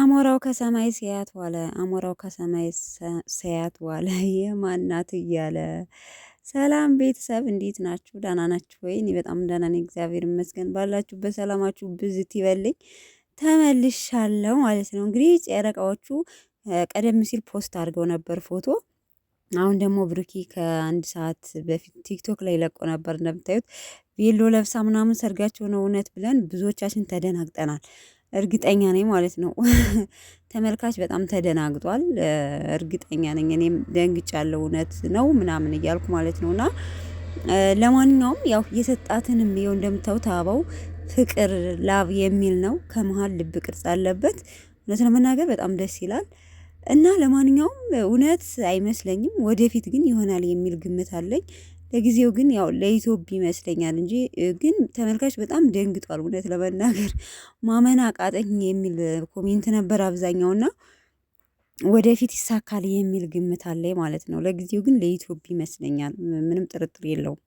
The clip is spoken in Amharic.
አሞራው ከሰማይ ሲያት ዋለ አሞራው ከሰማይ ሲያት ዋለ የማናት እያለ። ሰላም ቤተሰብ እንዴት ናችሁ? ደህና ናችሁ ወይ? እኔ በጣም ደህና ነኝ፣ እግዚአብሔር ይመስገን። ባላችሁበት ሰላማችሁ ብዝት ይበልኝ። ተመልሻለሁ ማለት ነው። እንግዲህ ጨረቃዎቹ ቀደም ሲል ፖስት አድርገው ነበር ፎቶ። አሁን ደግሞ ብሩኪ ከአንድ ሰዓት በፊት ቲክቶክ ላይ ለቆ ነበር። እንደምታዩት ቬሎ ለብሳ ምናምን ሰርጋቸው ነው እውነት ብለን ብዙዎቻችን ተደናግጠናል። እርግጠኛ ነኝ ማለት ነው። ተመልካች በጣም ተደናግጧል። እርግጠኛ ነኝ እኔም ደንግጫለሁ። እውነት ነው ምናምን እያልኩ ማለት ነው። እና ለማንኛውም ያው የሰጣትንም ይኸው እንደምታዩት አበባው ፍቅር ላቭ የሚል ነው። ከመሀል ልብ ቅርጽ አለበት። እውነት ለመናገር በጣም ደስ ይላል። እና ለማንኛውም እውነት አይመስለኝም፣ ወደፊት ግን ይሆናል የሚል ግምት አለኝ። ለጊዜው ግን ያው ለኢትዮፕ ይመስለኛል እንጂ ግን ተመልካች በጣም ደንግጧል። እውነት ለመናገር ማመን አቃተኝ የሚል ኮሜንት ነበር አብዛኛውና ወደፊት ይሳካል የሚል ግምት አለኝ ማለት ነው። ለጊዜው ግን ለኢትዮፕ ይመስለኛል፣ ምንም ጥርጥር የለውም።